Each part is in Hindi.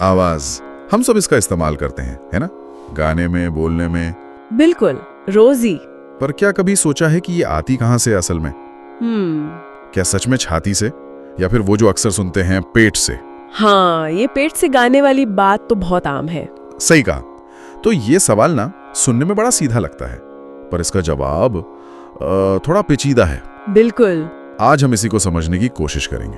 आवाज, हम सब इसका इस्तेमाल करते हैं, है ना? गाने में, बोलने में। बिल्कुल, रोज ही। पर क्या कभी सोचा है कि ये आती कहाँ से असल में? क्या सच में छाती से, या फिर वो जो अक्सर सुनते हैं पेट से? हाँ, ये पेट से गाने वाली बात तो बहुत आम है। सही कहा। तो ये सवाल ना सुनने में बड़ा सीधा लगता है, पर इसका जवाब थोड़ा पेचीदा है। बिल्कुल। आज हम इसी को समझने की कोशिश करेंगे।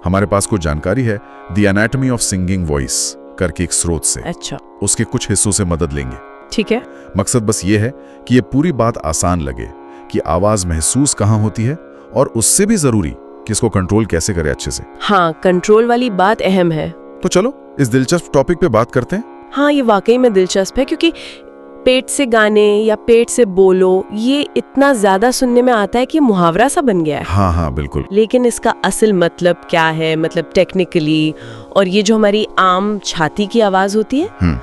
हमारे पास कुछ जानकारी है the anatomy of singing voice करके एक स्रोत से। अच्छा। उसके कुछ हिस्सों से मदद लेंगे। ठीक है। मकसद बस ये है कि ये पूरी बात आसान लगे कि आवाज महसूस कहाँ होती है, और उससे भी जरूरी कि इसको कंट्रोल कैसे करें अच्छे से। हाँ, कंट्रोल वाली बात अहम है। तो चलो इस दिलचस्प टॉपिक पे बात करते हैं। हाँ, ये वाकई में दिलचस्प है, क्योंकि पेट से गाने या पेट से बोलो ये इतना ज्यादा सुनने में आता है कि मुहावरा सा बन गया है। हाँ हाँ बिल्कुल। लेकिन इसका असल मतलब क्या है, मतलब टेक्निकली, और ये जो हमारी आम छाती की आवाज होती है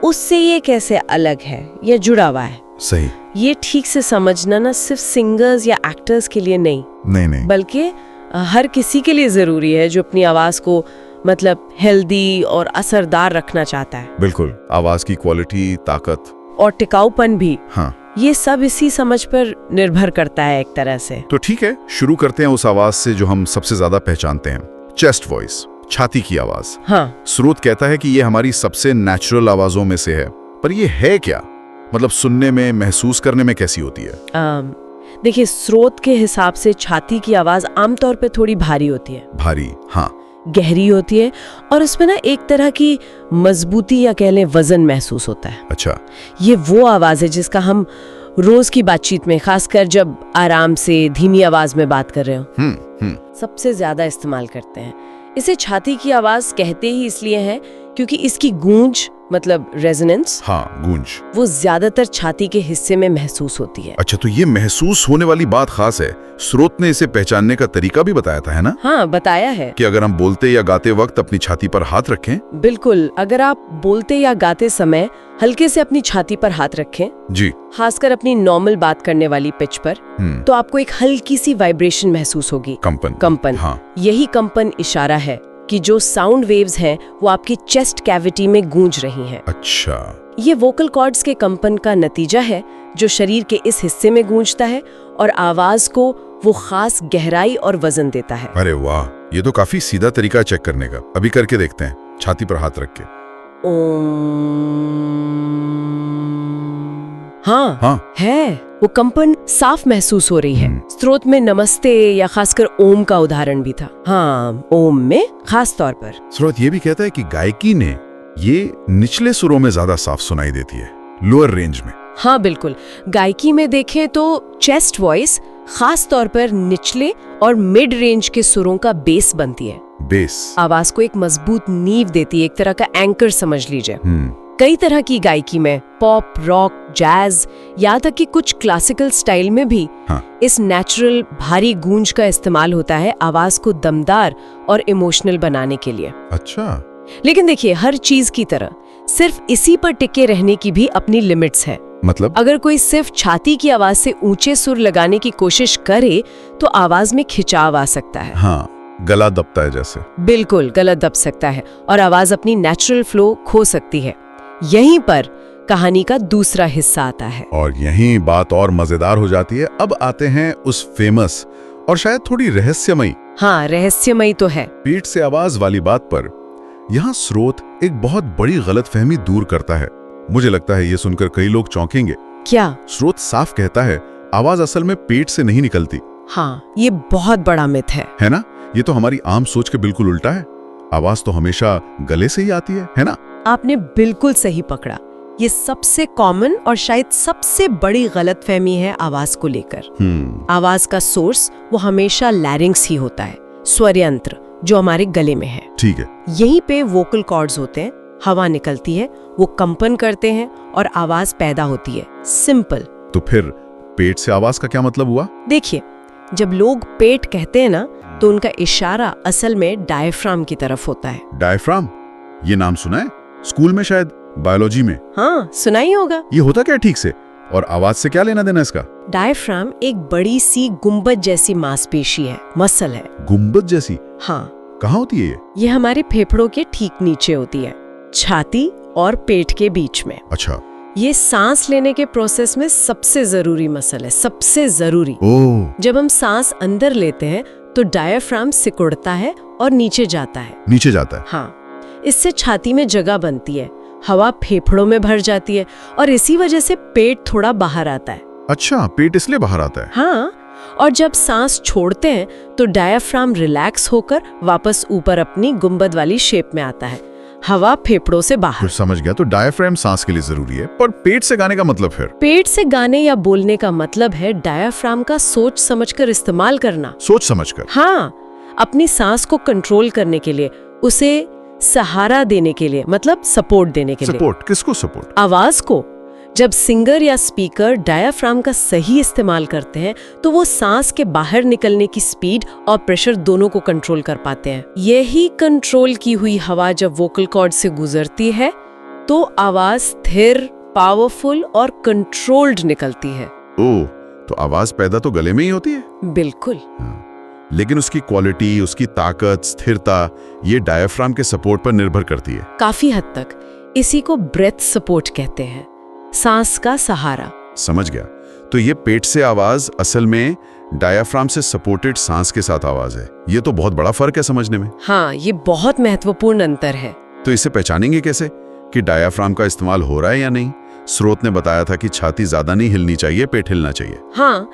उससे ये कैसे अलग है या जुड़ा हुआ है। सही। ये ठीक से समझना ना सिर्फ सिंगर्स या एक्टर्स के लिए नहीं, बल्कि हर किसी के लिए जरूरी है जो अपनी आवाज को मतलब हेल्दी और असरदार रखना चाहता है। बिल्कुल। आवाज की क्वालिटी, ताकत और टिकाऊपन भी। हाँ, ये सब इसी समझ पर निर्भर करता है एक तरह से। तो ठीक है, शुरू करते हैं उस आवाज से जो हम सबसे ज्यादा पहचानते हैं, चेस्ट वॉइस, छाती की आवाज। हाँ। स्रोत कहता है कि ये हमारी सबसे नेचुरल आवाजों में से है, पर ये है क्या? मतलब सुनने में, महसूस करने में कैसी होती है? देखिए, स्रोत के हिसाब से छाती की आवाज आमतौर पे थोड़ी भारी होती है। भारी, हाँ। गहरी होती है, और उसमें ना एक तरह की मजबूती या कह लें वजन महसूस होता है। अच्छा। ये वो आवाज है जिसका हम रोज की बातचीत में, खासकर जब आराम से धीमी आवाज में बात कर रहे हो, सबसे ज्यादा इस्तेमाल करते हैं। इसे छाती की आवाज कहते ही इसलिए हैं क्योंकि इसकी गूंज, मतलब रेजोनेंस, हाँ, गूंज, वो ज्यादातर छाती के हिस्से में महसूस होती है। अच्छा, तो ये महसूस होने वाली बात खास है। स्रोत ने इसे पहचानने का तरीका भी बताया था, है ना? हाँ, बताया है कि अगर हम बोलते या गाते वक्त अपनी छाती पर हाथ रखें। बिल्कुल। अगर आप बोलते या गाते समय हल्के से अपनी छाती पर हाथ रखें जी, खासकर अपनी नॉर्मल बात करने वाली पिच पर, तो आपको एक हल्की सी वाइब्रेशन महसूस होगी। कंपन। हाँ। यही कंपन इशारा है कि जो साउंड वेव्स हैं वो आपकी चेस्ट कैविटी में गूंज रही हैं। अच्छा। ये वोकल कॉर्ड्स के कंपन का नतीजा है जो शरीर के इस हिस्से में गूंजता है और आवाज को वो खास गहराई और वजन देता है। अरे वाह, ये तो काफी सीधा तरीका चेक करने का। अभी करके देखते हैं, छाती पर हाथ रख के। हाँ, है। वो कंपन साफ महसूस हो रही है। स्रोत में नमस्ते या खासकर ओम का उदाहरण भी था। हाँ, ओम में खास तौर पर। स्रोत ये भी कहता है कि गायकी ने ये निचले सुरों में ज्यादा साफ सुनाई देती है, लोअर रेंज में। हाँ बिल्कुल। गायकी में देखें तो चेस्ट वॉइस खास तौर पर निचले और मिड रेंज के सुरों का बेस बनती है। बेस आवाज को एक मजबूत नींव देती है, एक तरह का एंकर समझ लीजिए। कई तरह की गायकी में, पॉप, रॉक, जैज, यहाँ तक कि कुछ क्लासिकल स्टाइल में भी इस नेचुरल भारी गूंज का इस्तेमाल होता है आवाज को दमदार और इमोशनल बनाने के लिए। अच्छा। लेकिन देखिए, हर चीज की तरह सिर्फ इसी पर टिके रहने की भी अपनी लिमिट्स है। मतलब अगर कोई सिर्फ छाती की आवाज से ऊंचे सुर लगाने की कोशिश करे तो आवाज में खिंचाव आ सकता है। हाँ, गला दबता है जैसे। बिल्कुल, गला दब सकता है और आवाज अपनी नेचुरल फ्लो खो सकती है। यहीं पर कहानी का दूसरा हिस्सा आता है, और यहीं बात और मजेदार हो जाती है। अब आते हैं उस फेमस और शायद थोड़ी रहस्यमयी, हाँ रहस्यमयी तो है, पेट से आवाज वाली बात पर। यहाँ स्रोत एक बहुत बड़ी गलतफहमी दूर करता है। मुझे लगता है ये सुनकर कई लोग चौंकेंगे। क्या? स्रोत साफ कहता है आवाज असल में पेट से नहीं निकलती। हाँ, ये बहुत बड़ा मिथ है ना? ये तो हमारी आम सोच के बिल्कुल उल्टा है। आवाज तो हमेशा गले से ही आती है ना? आपने बिल्कुल सही पकड़ा। ये सबसे कॉमन और शायद सबसे बड़ी गलतफहमी है आवाज को लेकर। आवाज का सोर्स वो हमेशा लैरिंग्स ही होता है, स्वर यंत्र जो हमारे गले में है। ठीक है। यहीं पे वोकल कॉर्ड्स होते हैं, हवा निकलती है, वो कंपन करते हैं और आवाज पैदा होती है। सिंपल। तो फिर पेट से आवाज का क्या मतलब हुआ? देखिए, जब लोग पेट कहते हैं ना, तो उनका इशारा असल में डायफ्राम की तरफ होता है। डायफ्राम? ये नाम सुना है स्कूल में, शायद बायोलॉजी में। हाँ, सुना ही होगा। ये होता क्या ठीक से, और आवाज से क्या लेना देना इसका? डायफ्राम एक बड़ी सी गुंबद जैसी मांसपेशी है, मसल है। गुंबद जैसी? हाँ। कहाँ होती है ये? ये हमारे फेफड़ों के ठीक नीचे होती है। छाती और पेट के बीच में। अच्छा। ये सांस लेने के प्रोसेस में सबसे जरूरी मसल है, सबसे जरूरी। जब हम सांस अंदर लेते हैं तो डायफ्राम सिकुड़ता है और नीचे जाता है। नीचे जाता है? हाँ, इससे छाती में जगह बनती है, हवा फेफड़ों में भर जाती है और इसी वजह से पेट थोड़ा बाहर आता है। अच्छा, पेट इसलिए बाहर आता है? हाँ, और जब सांस छोड़ते हैं तो डायफ्राम रिलैक्स होकर वापस ऊपर अपनी गुंबद वाली शेप में आता है, हवा फेफड़ों से बाहर। समझ गया। तो डायफ्राम सांस के लिए जरूरी है, पर पेट से गाने का मतलब फिर? पेट से गाने या बोलने का मतलब है डायफ्राम का सोच समझकर इस्तेमाल करना। सोच समझकर? हाँ, अपनी सांस को कंट्रोल करने के लिए, उसे सहारा देने के लिए, मतलब सपोर्ट देने के लिए। सपोर्ट? किसको सपोर्ट? आवाज को। जब सिंगर या स्पीकर डायफ्राम का सही इस्तेमाल करते हैं तो वो सांस के बाहर निकलने की स्पीड और प्रेशर दोनों को कंट्रोल कर पाते हैं। यही कंट्रोल की हुई हवा जब वोकल कॉर्ड से गुजरती है तो आवाज स्थिर, पावरफुल और कंट्रोल्ड निकलती है। ओह, तो आवाज पैदा तो गले में ही होती है? बिल्कुल। लेकिन उसकी क्वालिटी, उसकी ताकत, स्थिरता, ये डायफ्राम के सपोर्ट पर निर्भर करती है। काफी हद तक। इसी को ब्रेथ सपोर्ट कहते हैं, सांस का सहारा। समझ गया। तो ये पेट से आवाज असल में डायफ्राम से सपोर्टेड सांस के साथ आवाज है। ये तो बहुत बड़ा फर्क है समझने में। हाँ, ये बहुत महत्वपूर्ण अंतर है। तो इसे पहचानेंगे कैसे कि डायफ्राम का इस्तेमाल हो रहा है या नहीं? स्रोत ने बताया था कि छाती ज्यादा नहीं हिलनी चाहिए, पेट हिलना चाहिए। हाँ,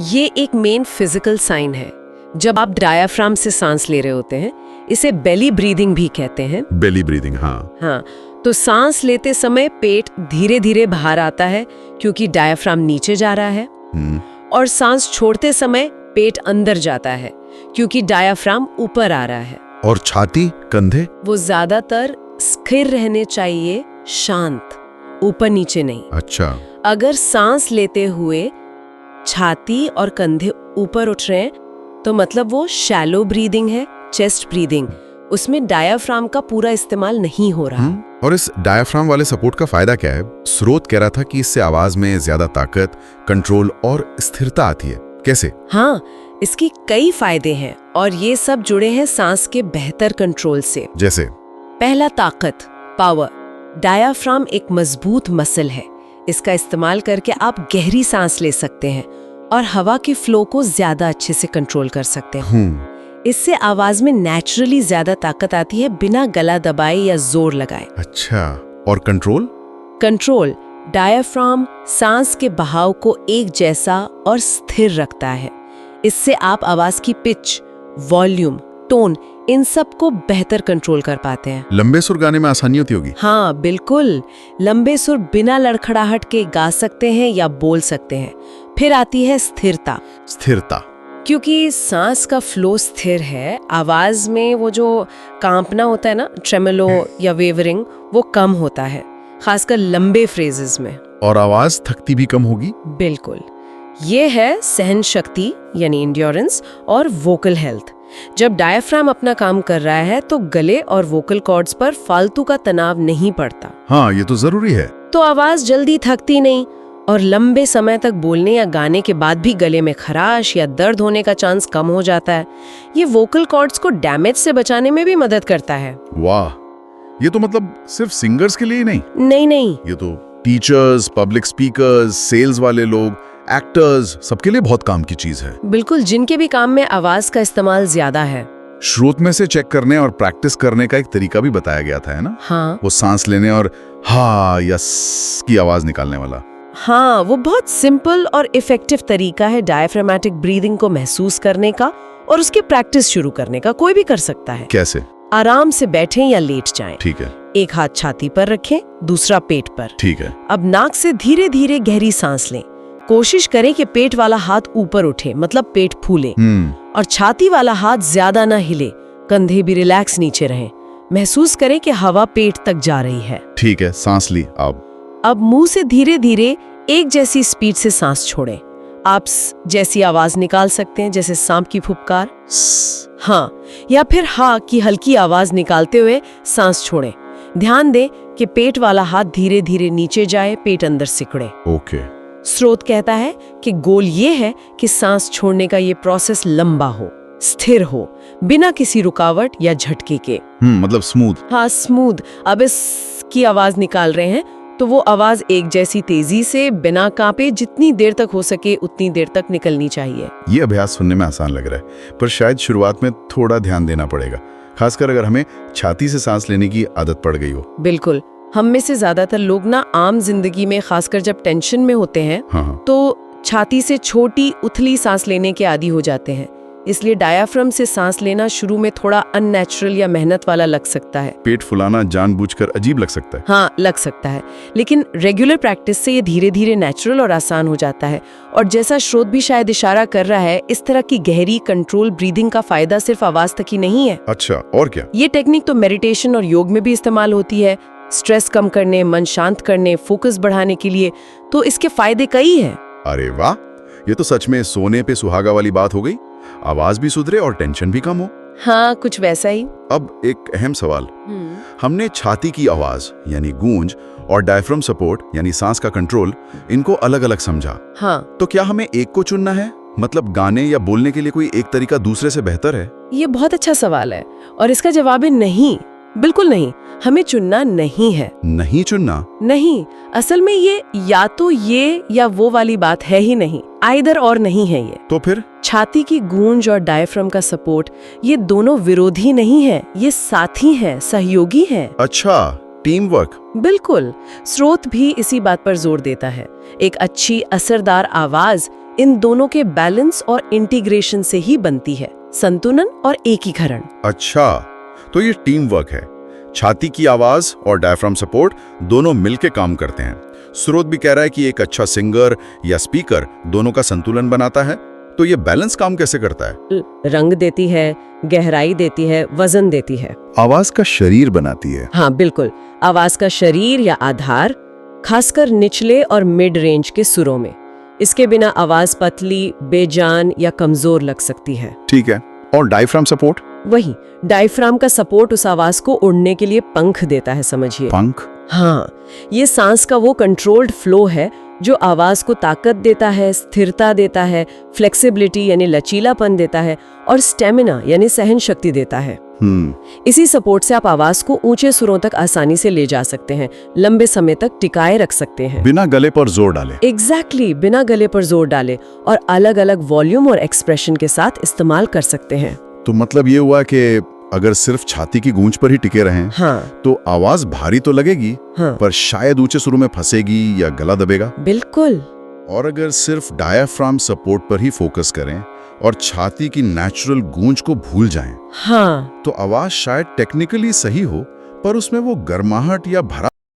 ये एक मेन फिजिकल साइन है। जब आप डायफ्राम से सांस ले रहे होते हैं, इसे बेली ब्रीदिंग भी कहते हैं। Belly breathing? हाँ। तो सांस लेते समय पेट धीरे धीरे बाहर आता है क्योंकि डायफ्राम नीचे जा रहा है, और सांस छोड़ते समय पेट अंदर जाता है क्योंकि डायफ्राम ऊपर आ रहा है। और छाती, कंधे? वो ज्यादातर स्थिर रहने चाहिए, शांत, ऊपर नीचे नहीं। अच्छा। अगर सांस लेते हुए छाती और कंधे ऊपर उठ रहे हैं तो मतलब वो शैलो ब्रीदिंग है, चेस्ट ब्रीदिंग। उसमें डायफ्राम का पूरा इस्तेमाल नहीं हो रहा। और इस डायफ्राम वाले सपोर्ट का फायदा क्या है? स्रोत कह रहा था कि इससे आवाज में ज्यादा ताकत, कंट्रोल और स्थिरता आती है। कैसे? हाँ, इसकी कई फायदे हैं और ये सब जुड़े हैं सांस के बेहतर कंट्रोल से। जैसे? पहला, ताकत, पावर। डायफ्राम एक मजबूत मसल है। इसका इस्तेमाल करके आप गहरी सांस ले सकते हैं और हवा के फ्लो को ज्यादा अच्छे से कंट्रोल कर सकते हैं। इससे आवाज में नेचुरली ज्यादा ताकत आती है, बिना गला दबाए या जोर लगाए। अच्छा। और कंट्रोल? कंट्रोल, डायफ्राम सांस के बहाव को एक जैसा और स्थिर रखता है। इससे आप आवाज की पिच, वॉल्यूम, टोन, इन सब को बेहतर कंट्रोल कर पाते हैं। लंबे सुर गाने में आसानी होती होगी? हाँ, बिल्कुल। लंबे सुर बिना लड़खड़ाहट के गा सकते हैं या बोल सकते हैं। फिर आती है स्थिरता। स्थिरता? क्योंकि सांस का फ्लो स्थिर है, आवाज में वो जो कांपना होता है ना, ट्रेमोलो या वेवरिंग, वो कम होता है, खासकर लंबे फ्रेजेस में। और आवाज थकती भी कम होगी? बिल्कुल। ये है सहन शक्ति यानी इंड्योरेंस और वोकल हेल्थ। जब डायफ्राम अपना काम कर रहा है तो गले और वोकल कॉर्ड्स पर फालतू का तनाव नहीं पड़ता। हाँ, ये तो जरूरी है। तो आवाज जल्दी थकती नहीं और लंबे समय तक बोलने या गाने के बाद भी गले में खराश या दर्द होने का चांस कम हो जाता है। ये वोकल कॉर्ड्स को डैमेज से बचाने में भी मदद करता है। वाह, ये तो मतलब सिर्फ सिंगर्स के लिए ही नहीं? नहीं, ये तो टीचर्स, पब्लिक स्पीकर्स, सेल्स वाले लोग, एक्टर्स, सबके लिए बहुत काम की चीज है। बिल्कुल, जिनके भी काम में आवाज का इस्तेमाल ज्यादा है। श्रोत में से चेक करने और प्रैक्टिस करने का एक तरीका भी बताया गया था, है ना? हाँ, वो सांस लेने और हा या स की आवाज निकालने वाला। हाँ, वो बहुत सिंपल और इफेक्टिव तरीका है डायफ्रामेटिक ब्रीदिंग को महसूस करने का और उसकी प्रैक्टिस शुरू करने का। कोई भी कर सकता है। कैसे? आराम से बैठें या लेट जाएं। ठीक है। एक हाथ छाती पर रखें, दूसरा पेट पर। ठीक है। अब नाक से धीरे धीरे गहरी सांस लें। कोशिश करें कि पेट वाला हाथ ऊपर उठे, मतलब पेट फूले, और छाती वाला हाथ ज्यादा ना हिले, कंधे भी रिलैक्स नीचे रहें। महसूस करें कि हवा पेट तक जा रही है। ठीक है, सांस ली। अब मुंह से धीरे धीरे एक जैसी स्पीड से सांस छोड़ें। आप जैसी आवाज निकाल सकते हैं, जैसे सांप की फुफकार, हाँ, या फिर हा की हल्की आवाज निकालते हुए सांस छोड़ें। ध्यान दें कि पेट वाला हाथ धीरे धीरे नीचे जाए, पेट अंदर सिकुड़े। ओके। स्रोत कहता है कि गोल ये है कि सांस छोड़ने का ये प्रोसेस लंबा हो, स्थिर हो, बिना किसी रुकावट या झटके के। मतलब स्मूथ। हाँ, स्मूथ। अब इसकी आवाज निकाल रहे हैं तो वो आवाज एक जैसी तेजी से, बिना कांपे, जितनी देर तक हो सके उतनी देर तक निकलनी चाहिए। ये अभ्यास सुनने में आसान लग रहा है, पर शायद शुरुआत में थोड़ा ध्यान देना पड़ेगा, खासकर अगर हमें छाती से सांस लेने की आदत पड़ गई हो। बिल्कुल। हम में से ज्यादातर लोग ना आम जिंदगी में, खासकर जब टेंशन में होते हैं, तो छाती से छोटी उथली सांस लेने के आदी हो जाते हैं। इसलिए डायाफ्राम से सांस लेना शुरू में थोड़ा अननेचुरल या मेहनत वाला लग सकता है। पेट फुलाना जानबूझकर अजीब लग सकता है। हाँ, लग सकता है, लेकिन रेगुलर प्रैक्टिस से ये धीरे धीरे नेचुरल और आसान हो जाता है। और जैसा स्रोत भी शायद इशारा कर रहा है, इस तरह की गहरी कंट्रोल ब्रीदिंग का फायदा सिर्फ आवाज तक ही नहीं है। अच्छा, और क्या? ये टेक्निक तो मेडिटेशन और योग में भी इस्तेमाल होती है, स्ट्रेस कम करने, मन शांत करने, फोकस बढ़ाने के लिए। तो इसके फायदे कई हैं। अरे वाह, ये तो सच में सोने पे सुहागा वाली बात हो गई। आवाज भी सुधरे और टेंशन भी कम हो। हाँ, कुछ वैसा ही। अब एक अहम सवाल, हमने छाती की आवाज यानी गूंज और डायफ्राम सपोर्ट यानी सांस का कंट्रोल, इनको अलग अलग समझा। हाँ, तो क्या हमें एक को चुनना है? मतलब गाने या बोलने के लिए कोई एक तरीका दूसरे से बेहतर है? ये बहुत अच्छा सवाल है और इसका जवाब है नहीं, बिल्कुल नहीं। हमें चुनना नहीं है। नहीं चुनना? नहीं, असल में ये या तो ये या वो वाली बात है ही नहीं, आइदर और नहीं है ये। तो फिर? छाती की गूंज और डायफ्राम का सपोर्ट, ये दोनों विरोधी नहीं है, ये साथी हैं, सहयोगी हैं। अच्छा, टीम वर्क। बिल्कुल। स्रोत भी इसी बात पर जोर देता है। एक अच्छी असरदार आवाज इन दोनों के बैलेंस और इंटीग्रेशन से ही बनती है, संतुलन और एकीकरण। अच्छा, तो ये टीम वर्क है। छाती की आवाज और डायफ्राम सपोर्ट दोनों मिलके काम करते हैं। स्रोत भी कह रहा है कि एक अच्छा सिंगर या स्पीकर दोनों का संतुलन बनाता है। तो ये बैलेंस काम कैसे करता है? रंग देती है, गहराई देती है, वजन देती है, आवाज का शरीर बनाती है। हाँ बिल्कुल, आवाज का शरीर या आधार, खासकर निचले और मिड रेंज के सुरों में। इसके बिना आवाज पतली, बेजान या कमजोर लग सकती है। ठीक है, और डायफ्राम सपोर्ट? वही, डायफ्राम का सपोर्ट उस आवाज को उड़ने के लिए पंख देता है, समझिए। पंख? हाँ, ये सांस का वो कंट्रोल्ड फ्लो है जो आवाज को ताकत देता है, स्थिरता देता है, फ्लेक्सिबिलिटी यानी लचीलापन देता है, और स्टेमिना यानी सहन शक्ति देता है। इसी सपोर्ट से आप आवाज को ऊंचे सुरों तक आसानी से ले जा सकते हैं, लंबे समय तक टिकाए रख सकते हैं, बिना गले पर जोर डाले। एग्जैक्टली, बिना गले पर जोर डाले, और अलग अलग वॉल्यूम और एक्सप्रेशन के साथ इस्तेमाल कर सकते हैं। तो मतलब ये हुआ कि अगर सिर्फ छाती की गूंज पर ही टिके रहें, हाँ, तो आवाज भारी तो लगेगी, हाँ, पर शायद ऊंचे सुरों में फंसेगी या गला दबेगा। बिल्कुल। और अगर सिर्फ डायफ्राम सपोर्ट पर ही फोकस करें और छाती की नेचुरल गूंज को भूल जाएं, हाँ, तो आवाज शायद टेक्निकली सही हो, पर उसमें वो गर्माहट या भरा